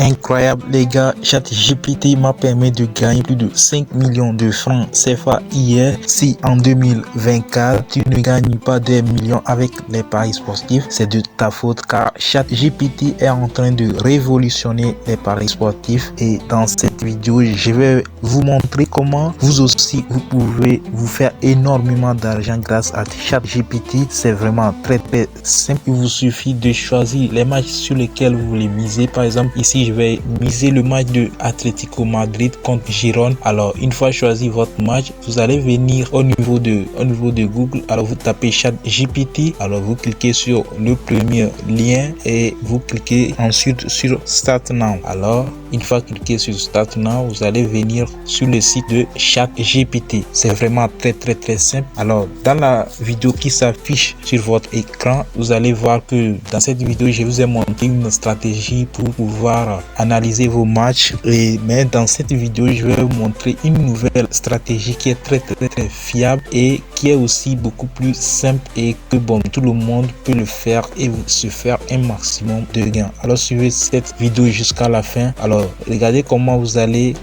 Incroyable les gars, ChatGPT m'a permis de gagner plus de 5 millions de francs CFA hier. Si en 2024 tu ne gagnes pas des millions avec les paris sportifs, c'est de ta faute car ChatGPT est en train de révolutionner les paris sportifs. Et dans cette vidéo, je vais vous montrer comment vous aussi vous pouvez vous faire énormément d'argent grâce à ChatGPT. C'est vraiment très simple. Il vous suffit de choisir les matchs sur lesquels vous voulez miser. Par exemple, ici je vais miser le match de Atlético Madrid contre Girone. Alors une fois choisi votre match, vous allez venir au niveau de Google. Alors vous tapez ChatGPT, alors vous cliquez sur le premier lien et vous cliquez ensuite sur Start Now. Alors une fois cliqué sur Start Now, vous allez venir sur le site de ChatGPT. C'est vraiment très simple. Alors dans la vidéo qui s'affiche sur votre écran, vous allez voir que dans cette vidéo je vous ai montré une stratégie pour pouvoir analyser vos matchs. Mais dans cette vidéo je vais vous montrer une nouvelle stratégie qui est très fiable et qui est aussi beaucoup plus simple et que tout le monde peut le faire et se faire un maximum de gains. Alors suivez cette vidéo jusqu'à la fin. Alors regardez comment vous allez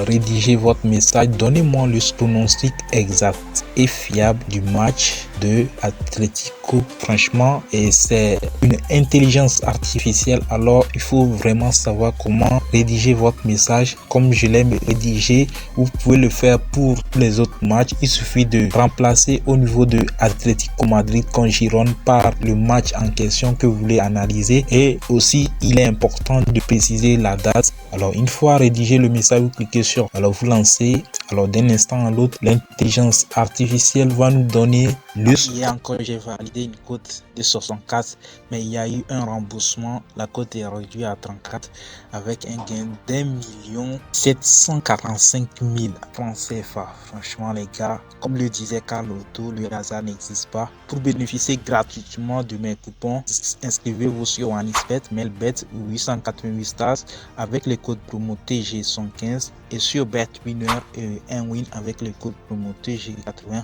rédiger votre message. Donnez-moi le pronostic exact et fiable du match de Atlético. Franchement, et c'est une intelligence artificielle, alors il faut vraiment savoir comment rédiger votre message comme je l'ai rédigé. Vous pouvez le faire pour tous les autres matchs. Il suffit de remplacer au niveau de Atlético Madrid contre Girone par le match en question que vous voulez analyser. Et aussi il est important de préciser la date. Alors une fois rédigé le message, vous cliquez sur, alors vous lancez. Alors d'un instant à l'autre, l'intelligence artificielle va nous donner le... Hier encore j'ai validé une cote de 64, mais il y a eu un remboursement. La cote est réduite à 34 avec un gain d'1 745 000 francs CFA. Franchement les gars, comme le disait Carlotto, le hasard n'existe pas. Pour bénéficier gratuitement de mes coupons, inscrivez-vous sur OneXBet, Melbet ou 888 stars avec les codes promo TG115 et sur BetWinner et 1win avec le code promo TG80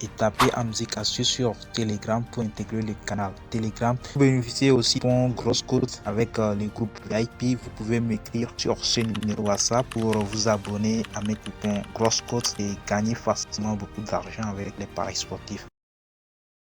et tapez Amzik Astuce sur Telegram pour intégrer le canal Telegram. Pour bénéficier aussi d'un gros code avec les groupes VIP, vous pouvez m'écrire sur ce numéro WhatsApp pour vous abonner à mes coupons gros code et gagner facilement beaucoup d'argent avec les paris sportifs.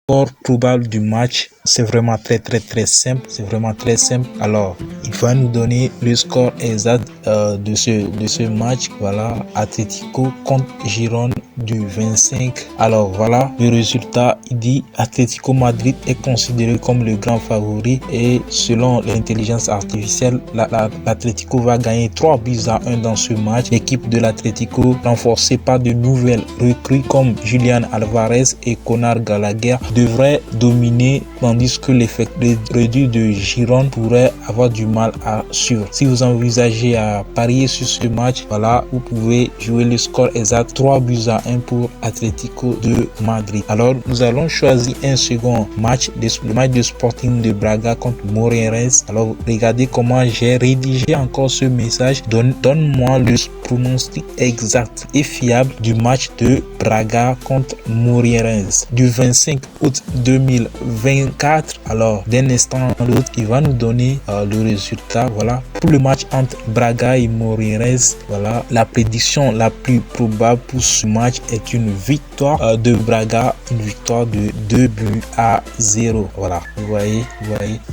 Score probable du match, c'est vraiment très simple, c'est vraiment très simple. Alors il va nous donner le score exact de ce match. Voilà, Atlético contre Girone du 25. Alors voilà le résultat. Il dit Atlético Madrid est considéré comme le grand favori et selon l'intelligence artificielle, l'Atlético va gagner 3-1 dans ce match. L'équipe de l'Atlético, renforcée par de nouvelles recrues comme Julian Alvarez et Conor Gallagher, devrait dominer, tandis que l'effet réduit de Girone pourrait avoir du mal à suivre. Si vous envisagez à parier sur ce match, voilà, vous pouvez jouer le score exact 3-1 pour Atlético de Madrid. Alors nous allons choisir un second match, le match de Sporting de Braga contre Moreirense. Alors regardez comment j'ai rédigé encore ce message. Donne-moi le pronostic exact et fiable du match de Braga contre Moreirense du 25 août 2024. Alors d'un instant à l'autre, il va nous donner le résultat. Voilà, pour le match entre Braga et Moreirense, voilà, la prédiction la plus probable pour ce match est une victoire de Braga, une victoire de 2-0. Voilà, vous voyez.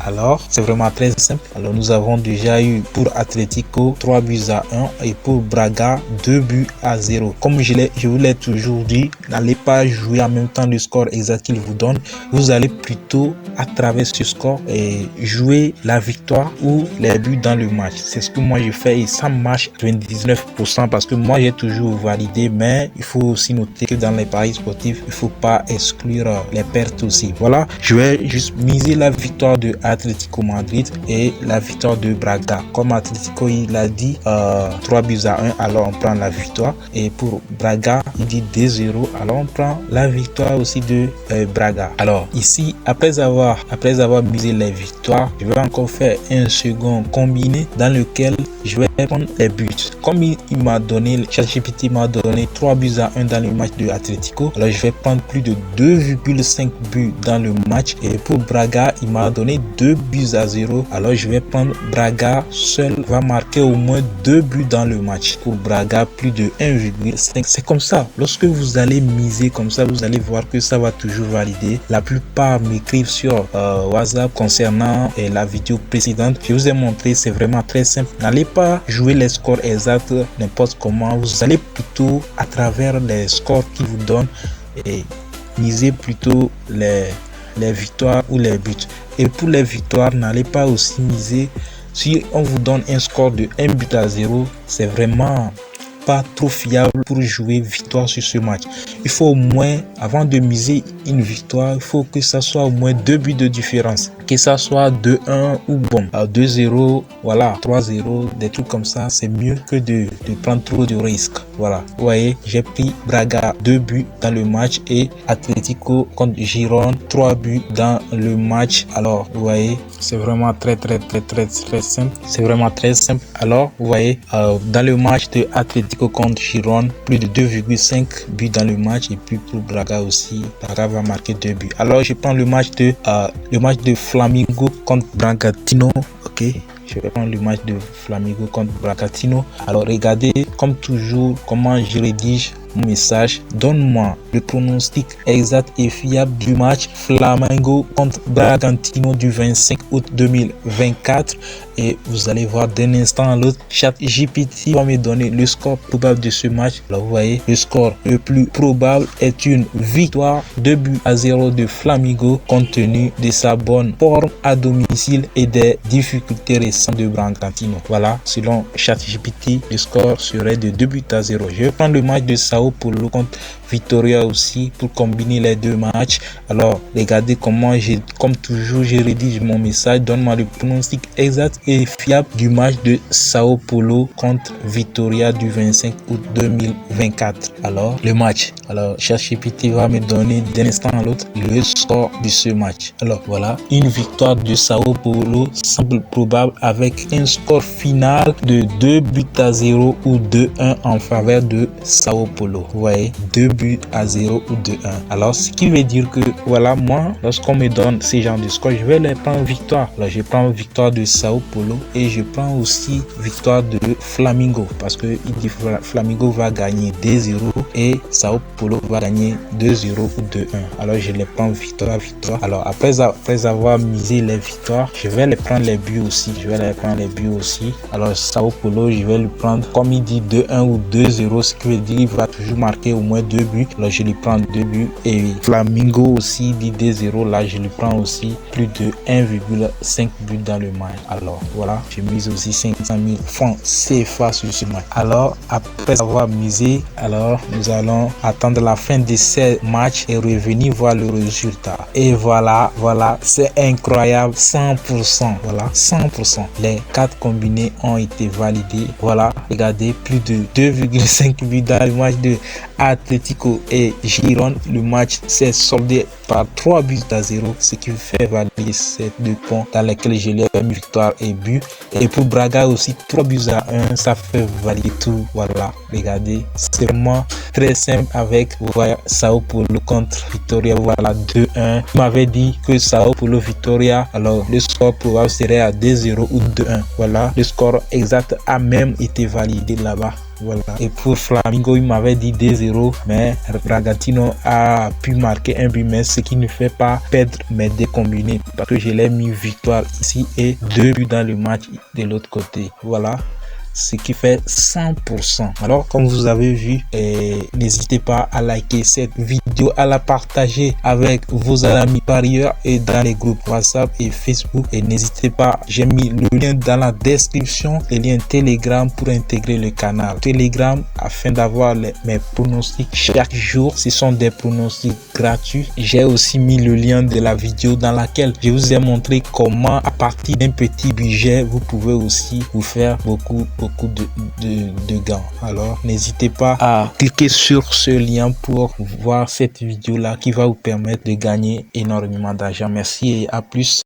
Alors c'est vraiment très simple. Alors nous avons déjà eu pour Atlético 3-1 et pour Braga 2-0. Comme je vous l'ai toujours dit, n'allez pas jouer en même temps le score exact qu'il vous donne. Vous allez plutôt à travers ce score et jouer la victoire ou les buts dans le match. C'est ce que moi je fais et ça marche 99% parce que moi j'ai toujours validé. Mais il faut aussi noter que dans les paris sportifs, il faut pas exclure les pertes aussi. Voilà, je vais juste miser la victoire de Atlético Madrid et la victoire de Braga. Comme Atlético il a dit 3-1, alors on prend la victoire. Et pour Braga il dit 2-0, alors on prend la victoire aussi de Braga. Braga. Alors ici, après avoir misé les victoires, je vais encore faire un second combiné dans lequel je vais prendre les buts. Comme il m'a donné, ChatGPT m'a donné 3-1 dans le match de Atlético, alors je vais prendre plus de 2,5 buts dans le match. Et pour Braga, il m'a donné 2-0, alors je vais prendre Braga seul va marquer au moins 2 buts dans le match. Pour Braga, plus de 1,5. C'est comme ça. Lorsque vous allez miser comme ça, vous allez voir que ça va toujours valider. La plupart m'écrivent sur WhatsApp concernant la vidéo précédente. Je vous ai montré, c'est vraiment très simple. N'allez pas jouer les scores exacts n'importe comment. Vous allez plutôt à travers les scores qui vous donnent et miser plutôt les victoires ou les buts. Et pour les victoires, n'allez pas aussi miser. Si on vous donne un score de 1-0, c'est vraiment pas trop fiable pour jouer victoire sur ce match. Il faut au moins, avant de miser une victoire, il faut que ça soit au moins 2 buts de différence. Que ça soit 2-1 ou bon, 2-0, voilà, 3-0, des trucs comme ça, c'est mieux que de prendre trop de risques. Voilà, vous voyez, j'ai pris Braga 2 buts dans le match et Atlético contre Girone 3 buts dans le match. Alors, vous voyez, c'est vraiment très simple. C'est vraiment très simple. Alors, vous voyez, dans le match de Atlético contre Girone, plus de 2,5 buts dans le match. Et puis pour Braga aussi, Braga va marquer 2 buts. Alors, je prends le match de Flamengo contre Bragantino. Ok, je vais prendre le match de Flamengo contre Bragantino. Alors, regardez, comme toujours, comment je rédige mon message. Donne-moi le pronostic exact et fiable du match Flamengo contre Bragantino du 25 août 2024 et vous allez voir d'un instant à l'autre, ChatGPT va me donner le score probable de ce match. Alors vous voyez, le score le plus probable est une victoire 2-0 de Flamengo compte tenu de sa bonne forme à domicile et des difficultés récentes de Bragantino. Voilà, selon ChatGPT, le score serait de 2-0. Je vais prendre le match de Sao Paulo contre Vitória aussi pour combiner les deux matchs. Alors regardez comment comme toujours je rédige mon message. Donne-moi le pronostic exact et fiable du match de Sao Paulo contre Vitória du 25 août 2024. Alors le match, alors ChatGPT va me donner d'un instant à l'autre le score de ce match. Alors voilà, une victoire de Sao Paulo semble probable avec un score final de 2-0 ou 2-1 en faveur de Sao Paulo. Vous voyez, 2-0 ou 2-1. Alors ce qui veut dire que voilà, moi lorsqu'on me donne ces genres de scores, je vais les prendre victoire. Alors je prends victoire de Sao Paulo et je prends aussi victoire de Flamengo parce que il dit Flamengo va gagner 2-0 et Sao Paulo va gagner 2-0 ou 2-1. Alors je les prends victoire. Alors après avoir misé les victoires, je vais les prendre les buts aussi. Alors Sao Paulo, je vais le prendre comme il dit 2-1 ou 2-0, ce qui veut dire qu'il va toujours marquer au moins 2 buts. Alors je lui prends 2 buts et Flamengo aussi dit 2-0. Là je lui prends aussi plus de 1,5 buts dans le match. Alors voilà, je mise aussi 500 000 francs CFA sur ce match. Alors après avoir misé, alors nous allons attendre la fin de ces matchs et revenir voir le résultat. Et voilà, c'est incroyable, 100%. Voilà, 100%. Les 4 combinés ont été validés. Voilà, regardez, plus de 2,5 buts dans le match de Atlético et Girone. Le match s'est soldé par 3-0, ce qui fait valider ces 2 points dans lesquels je l'ai mis victoire et but. Et pour Braga aussi 3-1, ça fait valider tout. Voilà, regardez, c'est vraiment très simple avec voilà, Sao Paulo contre Vitória. Voilà, 2-1. Il m'avait dit que Sao Paulo Vitória, alors le score probable serait à 2-0 ou 2-1. Voilà, le score exact a même été validé là-bas. Voilà. Et pour Flamengo, il m'avait dit 2-0, mais Bragantino a pu marquer un but, mais ce qui ne fait pas perdre mes deux combinés parce que je l'ai mis victoire ici et 2 buts dans le match de l'autre côté. Voilà, ce qui fait 100%. Alors comme vous avez vu, n'hésitez pas à liker cette vidéo, à la partager avec vos amis parieurs et dans les groupes WhatsApp et Facebook. Et n'hésitez pas, j'ai mis le lien dans la description, le lien Telegram pour intégrer le canal Telegram afin d'avoir mes pronostics chaque jour. Ce sont des pronostics gratuits. J'ai aussi mis le lien de la vidéo dans laquelle je vous ai montré comment à partir d'un petit budget vous pouvez aussi vous faire beaucoup beaucoup de gains. Alors n'hésitez pas à cliquer sur ce lien pour voir cette vidéo là qui va vous permettre de gagner énormément d'argent. Merci et à plus.